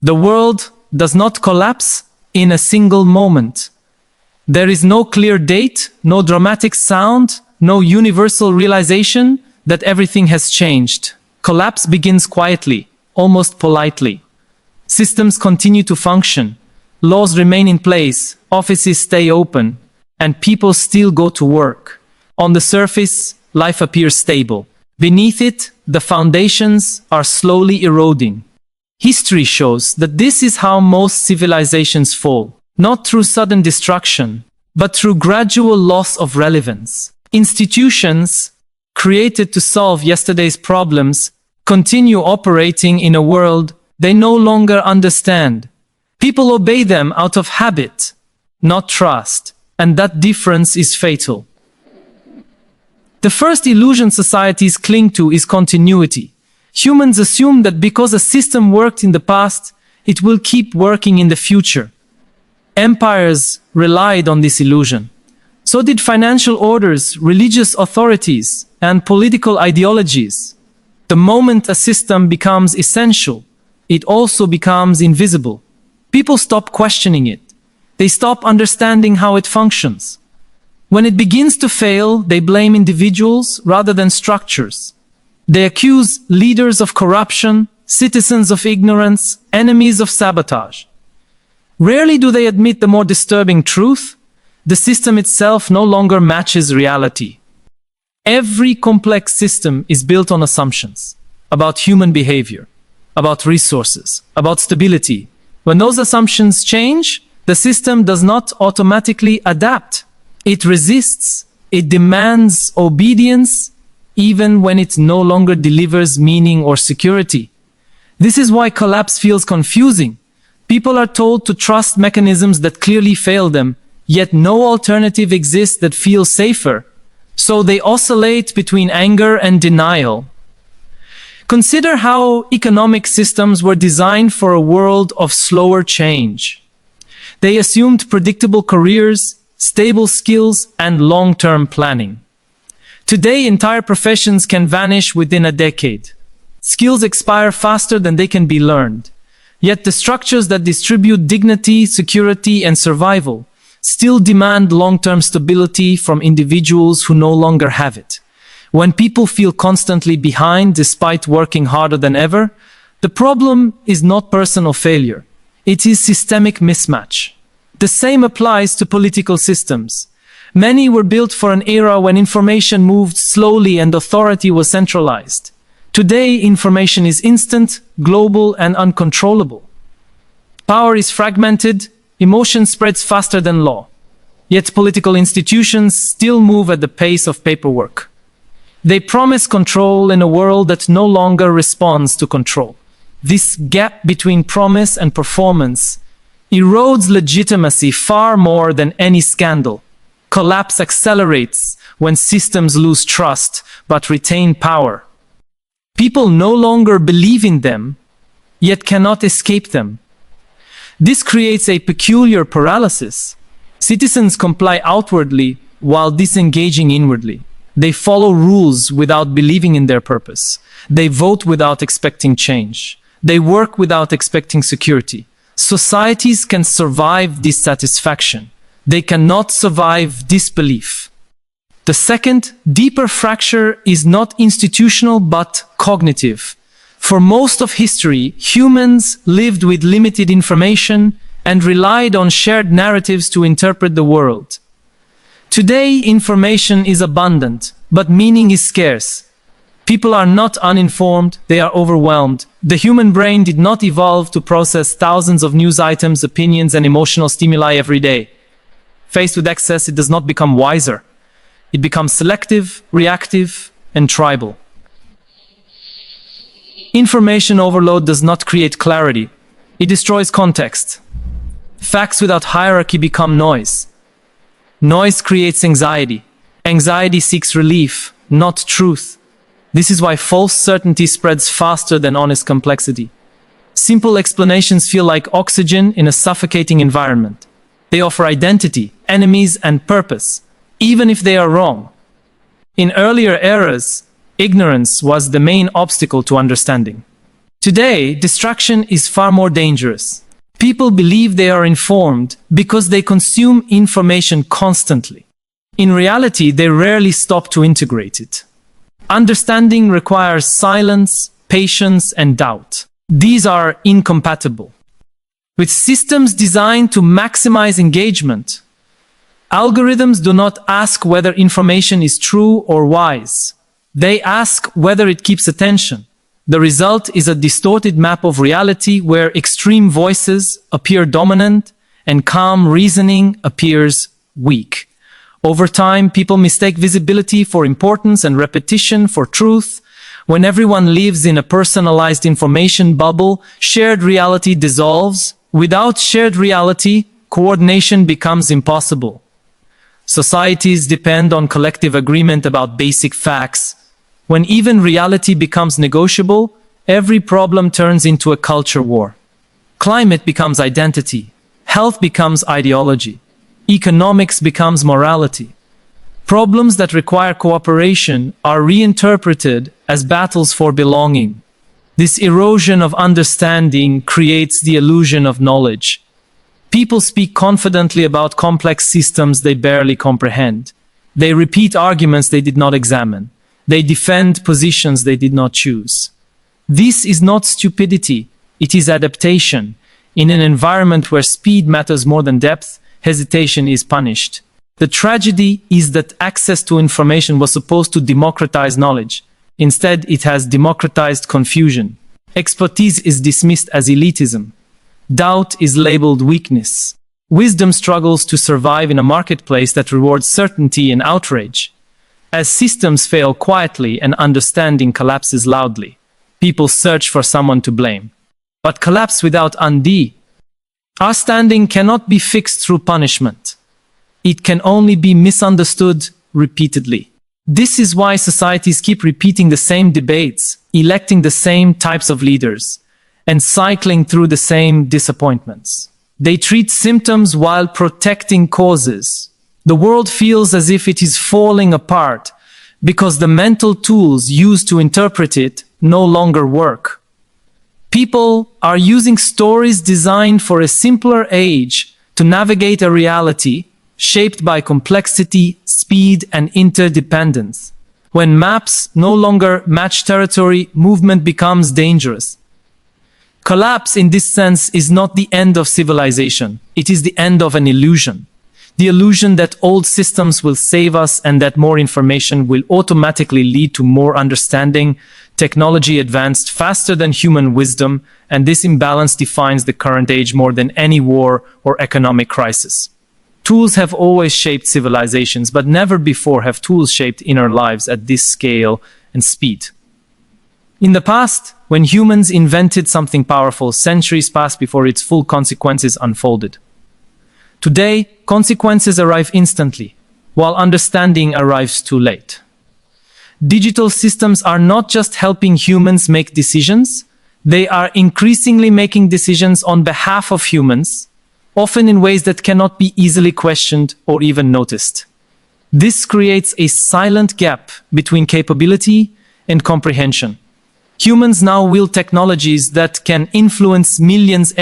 The world does not collapse in a single moment. There is no clear date, no dramatic sound, no universal realization that everything has changed. Collapse begins quietly, almost politely. Systems continue to function, laws remain in place, offices stay open, and people still go to work. On the surface, life appears stable. Beneath it, the foundations are slowly eroding. History shows that this is how most civilizations fall, not through sudden destruction, but through gradual loss of relevance. Institutions, created to solve yesterday's problems, continue operating in a world they no longer understand. People obey them out of habit, not trust, and that difference is fatal. The first illusion societies cling to is continuity. Humans assume that because a system worked in the past, it will keep working in the future. Empires relied on this illusion. So did financial orders, religious authorities, and political ideologies. The moment a system becomes essential, it also becomes invisible. People stop questioning it. They stop understanding how it functions. When it begins to fail, they blame individuals rather than structures. They accuse leaders of corruption, citizens of ignorance, enemies of sabotage. Rarely do they admit the more disturbing truth: the system itself no longer matches reality. Every complex system is built on assumptions about human behavior, about resources, about stability. When those assumptions change, the system does not automatically adapt. It resists, it demands obedience, even when it no longer delivers meaning or security. This is why collapse feels confusing. People are told to trust mechanisms that clearly fail them, yet no alternative exists that feels safer. So they oscillate between anger and denial. Consider how economic systems were designed for a world of slower change. They assumed predictable careers, stable skills, and long-term planning. Today, entire professions can vanish within a decade. Skills expire faster than they can be learned. Yet the structures that distribute dignity, security, and survival still demand long-term stability from individuals who no longer have it. When people feel constantly behind despite working harder than ever, the problem is not personal failure. It is systemic mismatch. The same applies to political systems. Many were built for an era when information moved slowly and authority was centralized. Today, information is instant, global, and uncontrollable. Power is fragmented, emotion spreads faster than law. Yet political institutions still move at the pace of paperwork. They promise control in a world that no longer responds to control. This gap between promise and performance erodes legitimacy far more than any scandal. Collapse accelerates when systems lose trust but retain power. People no longer believe in them, yet cannot escape them. This creates a peculiar paralysis. Citizens comply outwardly while disengaging inwardly. They follow rules without believing in their purpose. They vote without expecting change. They work without expecting security. Societies can survive dissatisfaction. They cannot survive disbelief. The second, deeper fracture is not institutional but cognitive. For most of history, humans lived with limited information and relied on shared narratives to interpret the world. Today, information is abundant, but meaning is scarce. People are not uninformed, they are overwhelmed. The human brain did not evolve to process thousands of news items, opinions, and emotional stimuli every day. Faced with excess, it does not become wiser. It becomes selective, reactive, and tribal. Information overload does not create clarity. It destroys context. Facts without hierarchy become noise. Noise creates anxiety. Anxiety seeks relief, not truth. This is why false certainty spreads faster than honest complexity. Simple explanations feel like oxygen in a suffocating environment. They offer identity, enemies, and purpose, even if they are wrong. In earlier eras, ignorance was the main obstacle to understanding. Today, distraction is far more dangerous. People believe they are informed because they consume information constantly. In reality, they rarely stop to integrate it. Understanding requires silence, patience, and doubt. These are incompatible. With systems designed to maximize engagement, algorithms do not ask whether information is true or wise. They ask whether it keeps attention. The result is a distorted map of reality where extreme voices appear dominant and calm reasoning appears weak. Over time, people mistake visibility for importance and repetition for truth. When everyone lives in a personalized information bubble, shared reality dissolves. Without shared reality, coordination becomes impossible. Societies depend on collective agreement about basic facts. When even reality becomes negotiable, every problem turns into a culture war. Climate becomes identity. Health becomes ideology. Economics becomes morality. Problems that require cooperation are reinterpreted as battles for belonging. This erosion of understanding creates the illusion of knowledge. People speak confidently about complex systems they barely comprehend. They repeat arguments they did not examine. They defend positions they did not choose. This is not stupidity, it is adaptation. In an environment where speed matters more than depth, hesitation is punished. The tragedy is that access to information was supposed to democratize knowledge. Instead, it has democratized confusion. Expertise is dismissed as elitism. Doubt is labeled weakness. Wisdom struggles to survive in a marketplace that rewards certainty and outrage. As systems fail quietly and understanding collapses loudly, people search for someone to blame. But collapse without undo. Our standing cannot be fixed through punishment. It can only be misunderstood repeatedly. This is why societies keep repeating the same debates, electing the same types of leaders, and cycling through the same disappointments. They treat symptoms while protecting causes. The world feels as if it is falling apart because the mental tools used to interpret it no longer work. People are using stories designed for a simpler age to navigate a reality shaped by complexity, speed, and interdependence. When maps no longer match territory, movement becomes dangerous. Collapse in this sense is not the end of civilization. It is the end of an illusion. The illusion that old systems will save us and that more information will automatically lead to more understanding. Technology advanced faster than human wisdom, and this imbalance defines the current age more than any war or economic crisis. Tools have always shaped civilizations, but never before have tools shaped inner lives at this scale and speed. In the past, when humans invented something powerful, centuries passed before its full consequences unfolded. Today, consequences arrive instantly, while understanding arrives too late. Digital systems are not just helping humans make decisions, they are increasingly making decisions on behalf of humans, often in ways that cannot be easily questioned or even noticed. This creates a silent gap between capability and comprehension. Humans now wield technologies that can influence millions,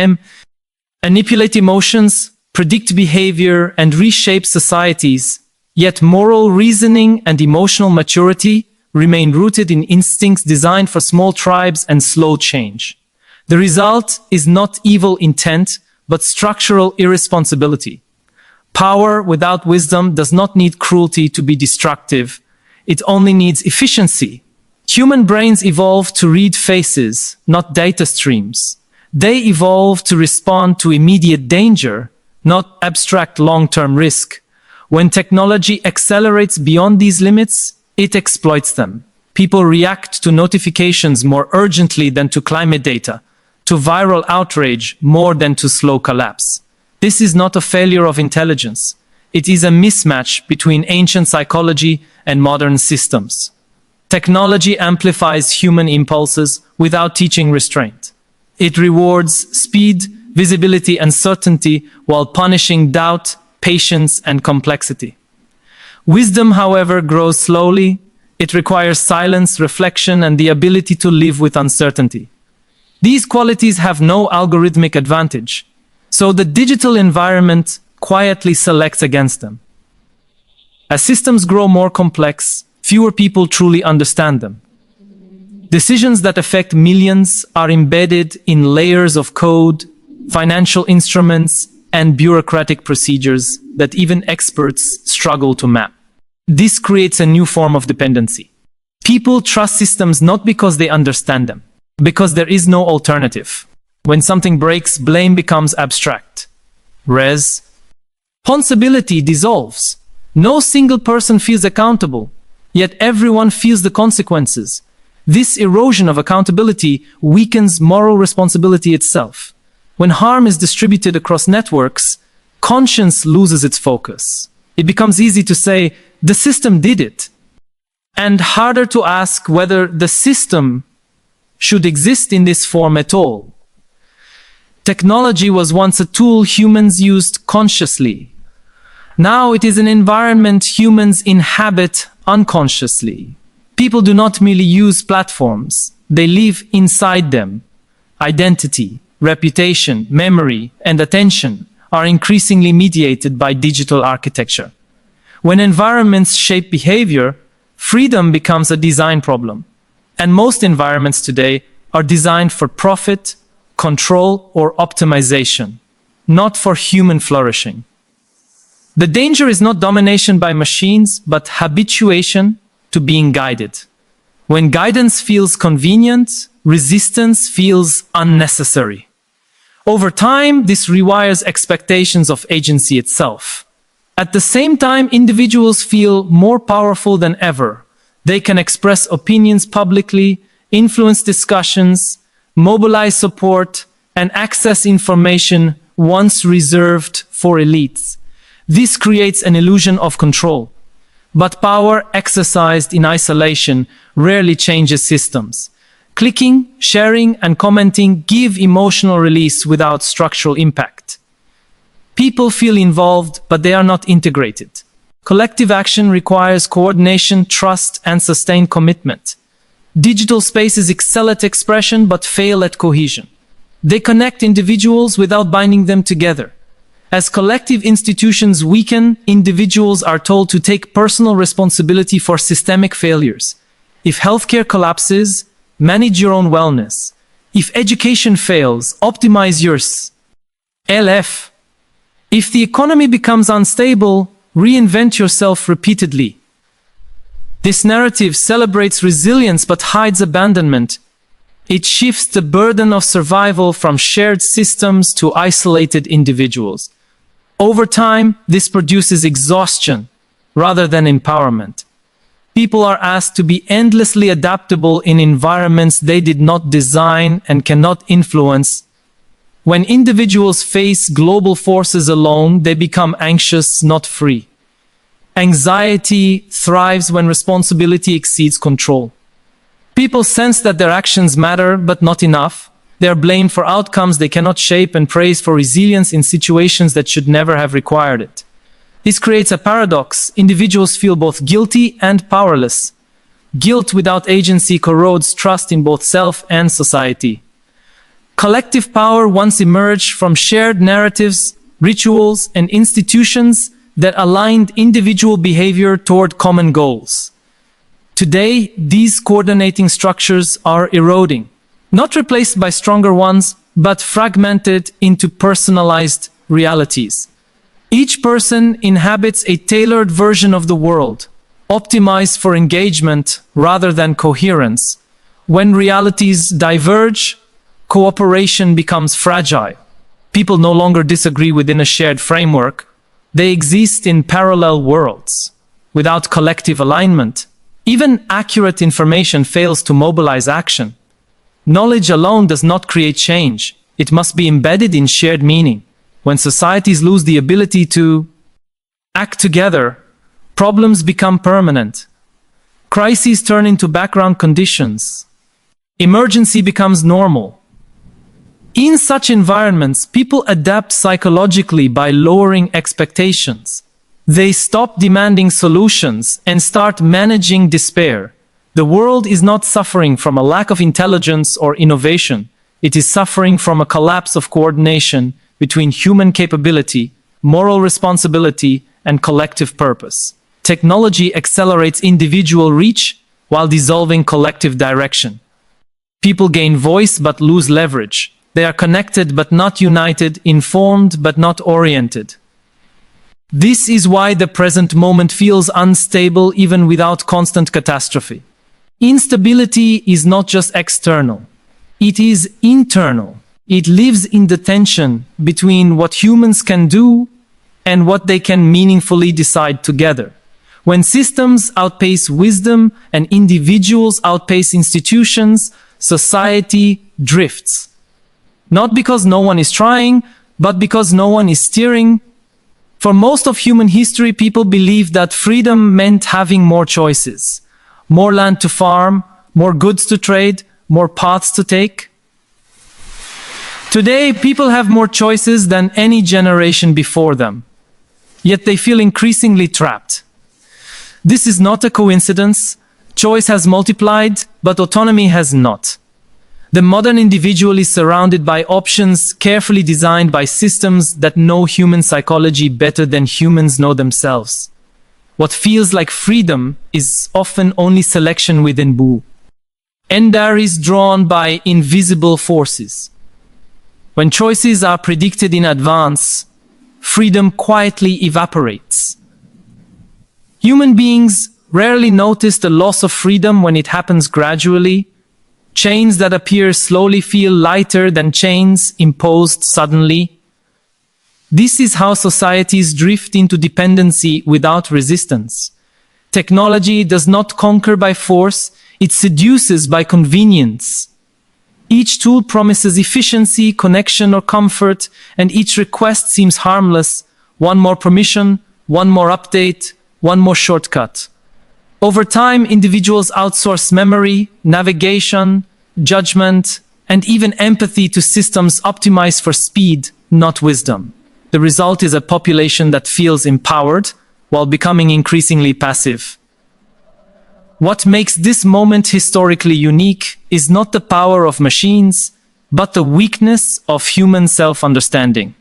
manipulate emotions, predict behavior, and reshape societies, yet moral reasoning and emotional maturity remain rooted in instincts designed for small tribes and slow change. The result is not evil intent, but structural irresponsibility. Power without wisdom does not need cruelty to be destructive. It only needs efficiency. Human brains evolved to read faces, not data streams. They evolved to respond to immediate danger, not abstract long-term risk. When technology accelerates beyond these limits, it exploits them. People react to notifications more urgently than to climate data, to viral outrage more than to slow collapse. This is not a failure of intelligence. It is a mismatch between ancient psychology and modern systems. Technology amplifies human impulses without teaching restraint. It rewards speed, visibility, and certainty while punishing doubt, patience, and complexity. Wisdom, however, grows slowly. It requires silence, reflection, and the ability to live with uncertainty. These qualities have no algorithmic advantage, so the digital environment quietly selects against them. As systems grow more complex, fewer people truly understand them. Decisions that affect millions are embedded in layers of code, financial instruments, and bureaucratic procedures that even experts struggle to map. This creates a new form of dependency. People trust systems not because they understand them, because there is no alternative. When something breaks, blame becomes abstract. Responsibility dissolves. No single person feels accountable, yet everyone feels the consequences. This erosion of accountability weakens moral responsibility itself. When harm is distributed across networks, conscience loses its focus. It becomes easy to say, the system did it, and harder to ask whether the system should exist in this form at all. Technology was once a tool humans used consciously. Now it is an environment humans inhabit unconsciously. People do not merely use platforms, they live inside them. Identity, reputation, memory, and attention are increasingly mediated by digital architecture. When environments shape behavior, freedom becomes a design problem. And most environments today are designed for profit, control, or optimization, not for human flourishing. The danger is not domination by machines, but habituation to being guided. When guidance feels convenient, resistance feels unnecessary. Over time, this rewires expectations of agency itself. At the same time, individuals feel more powerful than ever. They can express opinions publicly, influence discussions, mobilize support, and access information once reserved for elites. This creates an illusion of control. But power exercised in isolation rarely changes systems. Clicking, sharing, and commenting give emotional release without structural impact. People feel involved, but they are not integrated. Collective action requires coordination, trust, and sustained commitment. Digital spaces excel at expression but fail at cohesion. They connect individuals without binding them together. As collective institutions weaken, individuals are told to take personal responsibility for systemic failures. If healthcare collapses, manage your own wellness. If education fails, optimize yours. LF. If the economy becomes unstable, reinvent yourself repeatedly. This narrative celebrates resilience but hides abandonment. It shifts the burden of survival from shared systems to isolated individuals. Over time, this produces exhaustion rather than empowerment. People are asked to be endlessly adaptable in environments they did not design and cannot influence. When individuals face global forces alone, they become anxious, not free. Anxiety thrives when responsibility exceeds control. People sense that their actions matter, but not enough. They are blamed for outcomes they cannot shape and praised for resilience in situations that should never have required it. This creates a paradox. Individuals feel both guilty and powerless. Guilt without agency corrodes trust in both self and society. Collective power once emerged from shared narratives, rituals, and institutions that aligned individual behavior toward common goals. Today, these coordinating structures are eroding, not replaced by stronger ones, but fragmented into personalized realities. Each person inhabits a tailored version of the world, optimized for engagement rather than coherence. When realities diverge, cooperation becomes fragile. People no longer disagree within a shared framework. They exist in parallel worlds. Without collective alignment, even accurate information fails to mobilize action. Knowledge alone does not create change. It must be embedded in shared meaning. When societies lose the ability to act together, problems become permanent. Crises turn into background conditions. Emergency becomes normal. In such environments, people adapt psychologically by lowering expectations. They stop demanding solutions and start managing despair. The world is not suffering from a lack of intelligence or innovation. It is suffering from a collapse of coordination between human capability, moral responsibility, and collective purpose. Technology accelerates individual reach while dissolving collective direction. People gain voice but lose leverage. They are connected but not united, informed but not oriented. This is why the present moment feels unstable even without constant catastrophe. Instability is not just external. It is internal. It lives in the tension between what humans can do and what they can meaningfully decide together. When systems outpace wisdom and individuals outpace institutions, society drifts. Not because no one is trying, but because no one is steering. For most of human history, people believed that freedom meant having more choices, more land to farm, more goods to trade, more paths to take. Today, people have more choices than any generation before them, yet they feel increasingly trapped. This is not a coincidence. Choice has multiplied, but autonomy has not. The modern individual is surrounded by options carefully designed by systems that know human psychology better than humans know themselves. What feels like freedom is often only selection within Boo. Endaris drawn by invisible forces. When choices are predicted in advance, freedom quietly evaporates. Human beings rarely notice the loss of freedom when it happens gradually. Chains that appear slowly feel lighter than chains imposed suddenly. This is how societies drift into dependency without resistance. Technology does not conquer by force, it seduces by convenience. Each tool promises efficiency, connection, or comfort, and each request seems harmless. One more permission, one more update, one more shortcut. Over time, individuals outsource memory, navigation, judgment, and even empathy to systems optimized for speed, not wisdom. The result is a population that feels empowered while becoming increasingly passive. What makes this moment historically unique is not the power of machines, but the weakness of human self-understanding.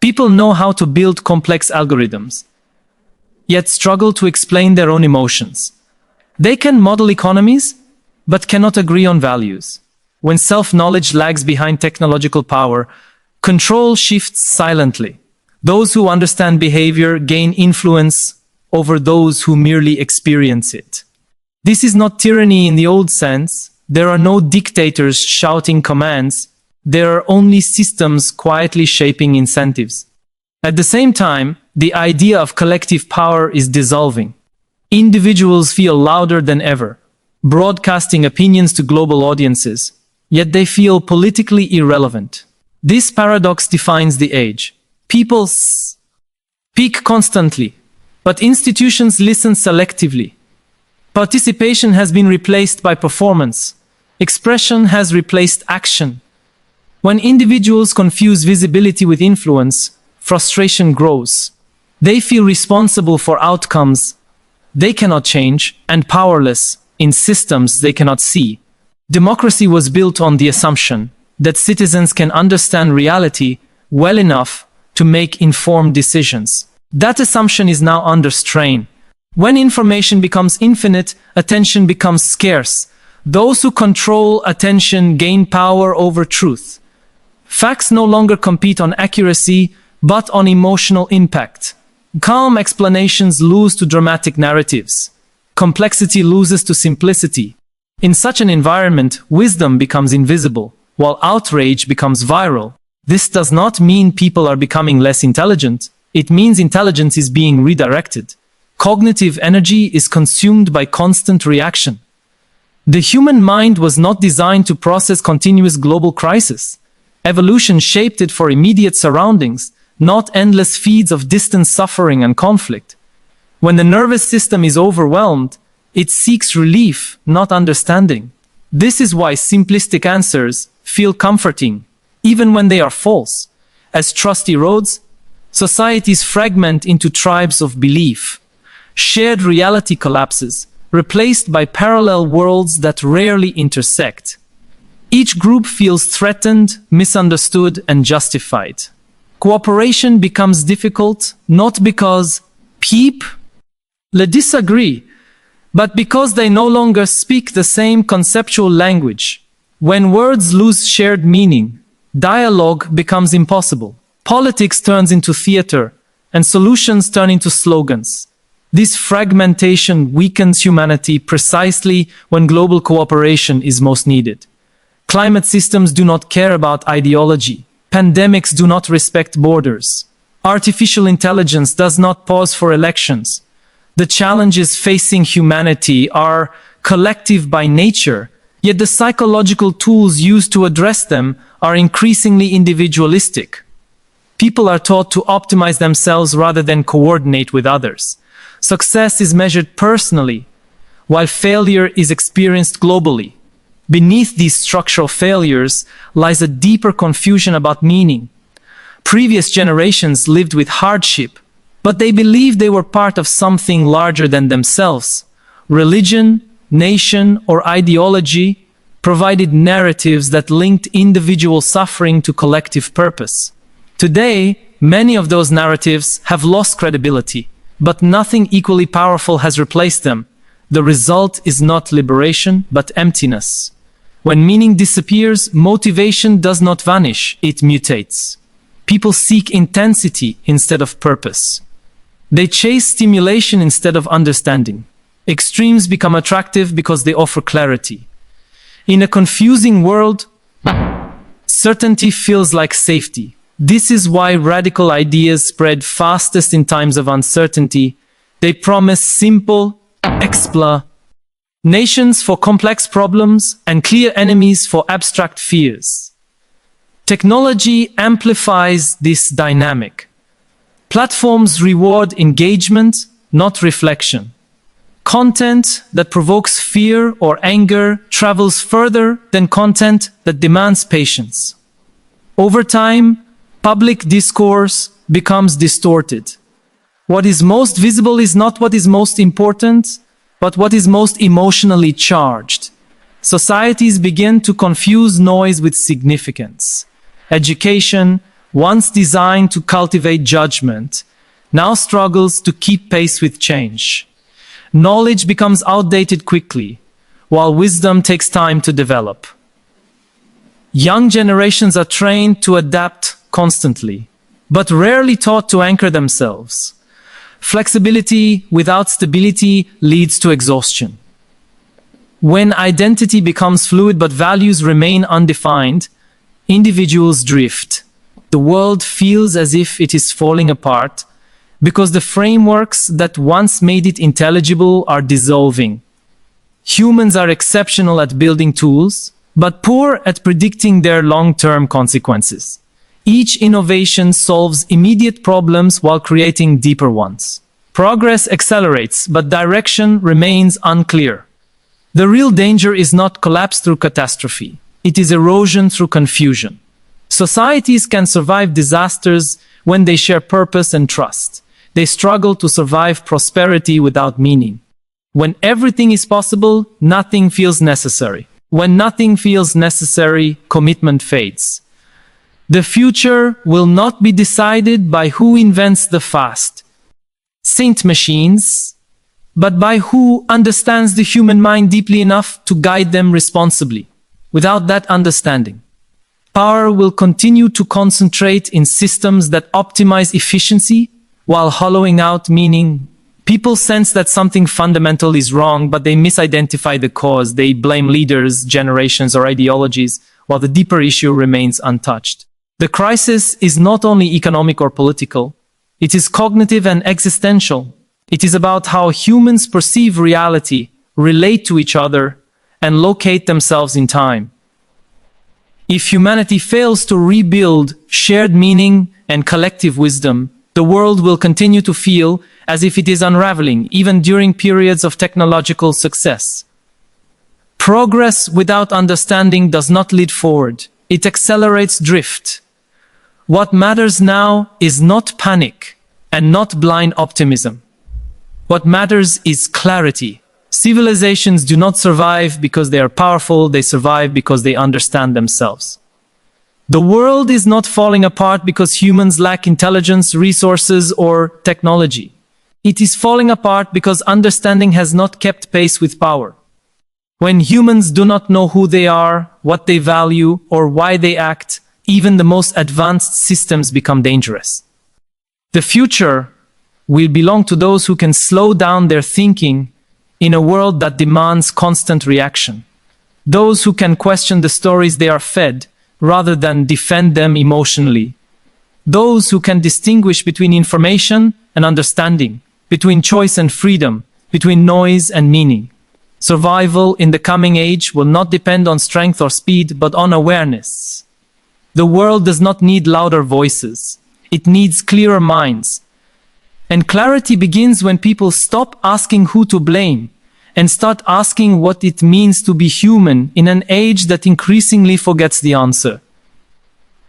People know how to build complex algorithms, yet struggle to explain their own emotions. They can model economies, but cannot agree on values. When self-knowledge lags behind technological power, control shifts silently. Those who understand behavior gain influence over those who merely experience it. This is not tyranny in the old sense. There are no dictators shouting commands. There are only systems quietly shaping incentives. At the same time, the idea of collective power is dissolving. Individuals feel louder than ever, broadcasting opinions to global audiences, yet they feel politically irrelevant. This paradox defines the age. People speak constantly, but institutions listen selectively. Participation has been replaced by performance. Expression has replaced action. When individuals confuse visibility with influence, frustration grows. They feel responsible for outcomes they cannot change and powerless in systems they cannot see. Democracy was built on the assumption that citizens can understand reality well enough to make informed decisions. That assumption is now under strain. When information becomes infinite, attention becomes scarce. Those who control attention gain power over truth. Facts no longer compete on accuracy, but on emotional impact. Calm explanations lose to dramatic narratives. Complexity loses to simplicity. In such an environment, wisdom becomes invisible, while outrage becomes viral. This does not mean people are becoming less intelligent. It means intelligence is being redirected. Cognitive energy is consumed by constant reaction. The human mind was not designed to process continuous global crisis. Evolution shaped it for immediate surroundings, not endless feeds of distant suffering and conflict. When the nervous system is overwhelmed, it seeks relief, not understanding. This is why simplistic answers feel comforting, even when they are false. As trust erodes, societies fragment into tribes of belief. Shared reality collapses, replaced by parallel worlds that rarely intersect. Each group feels threatened, misunderstood, and justified. Cooperation becomes difficult not because people disagree, but because they no longer speak the same conceptual language. When words lose shared meaning, dialogue becomes impossible. Politics turns into theater, and solutions turn into slogans. This fragmentation weakens humanity precisely when global cooperation is most needed. Climate systems do not care about ideology. Pandemics do not respect borders. Artificial intelligence does not pause for elections. The challenges facing humanity are collective by nature, yet the psychological tools used to address them are increasingly individualistic. People are taught to optimize themselves rather than coordinate with others. Success is measured personally, while failure is experienced globally. Beneath these structural failures lies a deeper confusion about meaning. Previous generations lived with hardship, but they believed they were part of something larger than themselves. Religion, nation, or ideology provided narratives that linked individual suffering to collective purpose. Today, many of those narratives have lost credibility, but nothing equally powerful has replaced them. The result is not liberation, but emptiness. When meaning disappears, motivation does not vanish, it mutates. People seek intensity instead of purpose. They chase stimulation instead of understanding. Extremes become attractive because they offer clarity. In a confusing world, certainty feels like safety. This is why radical ideas spread fastest in times of uncertainty. They promise simple explanations for complex problems and clear enemies for abstract fears. Technology amplifies this dynamic. Platforms reward engagement, not reflection. Content that provokes fear or anger travels further than content that demands patience. Over time, public discourse becomes distorted. What is most visible is not what is most important, but what is most emotionally charged. Societies begin to confuse noise with significance. Education, once designed to cultivate judgment, now struggles to keep pace with change. Knowledge becomes outdated quickly, while wisdom takes time to develop. Young generations are trained to adapt constantly, but rarely taught to anchor themselves. Flexibility without stability leads to exhaustion. When identity becomes fluid but values remain undefined, individuals drift. The world feels as if it is falling apart because the frameworks that once made it intelligible are dissolving. Humans are exceptional at building tools, but poor at predicting their long-term consequences. Each innovation solves immediate problems while creating deeper ones. Progress accelerates, but direction remains unclear. The real danger is not collapse through catastrophe. It is erosion through confusion. Societies can survive disasters when they share purpose and trust. They struggle to survive prosperity without meaning. When everything is possible, nothing feels necessary. When nothing feels necessary, commitment fades. The future will not be decided by who invents the fast saint machines, but by who understands the human mind deeply enough to guide them responsibly. Without that understanding, power will continue to concentrate in systems that optimize efficiency while hollowing out meaning. People sense that something fundamental is wrong, but they misidentify the cause. They blame leaders, generations, or ideologies, while the deeper issue remains untouched. The crisis is not only economic or political, it is cognitive and existential. It is about how humans perceive reality, relate to each other, and locate themselves in time. If humanity fails to rebuild shared meaning and collective wisdom, the world will continue to feel as if it is unraveling, even during periods of technological success. Progress without understanding does not lead forward. It accelerates drift. What matters now is not panic and not blind optimism. What matters is clarity, Civilizations do not survive because they are powerful, they survive because they understand themselves. The world is not falling apart because humans lack intelligence, resources, or technology. It is falling apart because understanding has not kept pace with power. When humans do not know who they are, what they value, or why they act, even the most advanced systems become dangerous. The future will belong to those who can slow down their thinking in a world that demands constant reaction. Those who can question the stories they are fed rather than defend them emotionally. Those who can distinguish between information and understanding, between choice and freedom, between noise and meaning. Survival in the coming age will not depend on strength or speed, but on awareness. The world does not need louder voices. It needs clearer minds. And clarity begins when people stop asking who to blame and start asking what it means to be human in an age that increasingly forgets the answer.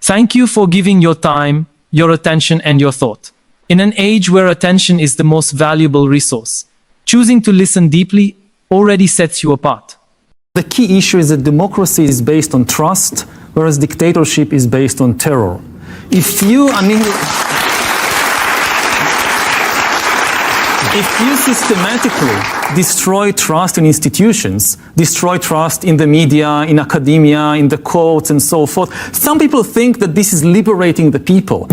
Thank you for giving your time, your attention, and your thought. In an age where attention is the most valuable resource, choosing to listen deeply already sets you apart. The key issue is that democracy is based on trust, whereas dictatorship is based on terror. If you systematically destroy trust in institutions, destroy trust in the media, in academia, in the courts, and so forth, some people think that this is liberating the people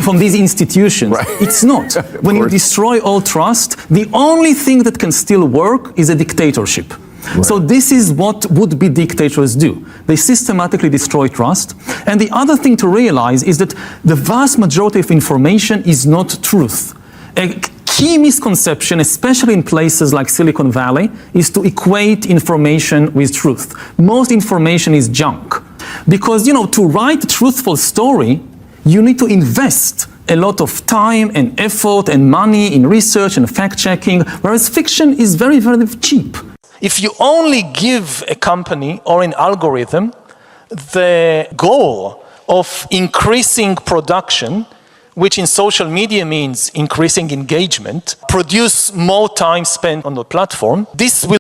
from these institutions. Right. It's not. When you destroy all trust, the only thing that can still work is a dictatorship. Right. So this is what would-be dictators do. They systematically destroy trust. And the other thing to realize is that the vast majority of information is not truth. A key misconception, especially in places like Silicon Valley, is to equate information with truth. Most information is junk. Because, to write a truthful story, you need to invest a lot of time and effort and money in research and fact-checking, whereas fiction is very, very cheap. If you only give a company or an algorithm the goal of increasing production, which in social media means increasing engagement, produce more time spent on the platform, this will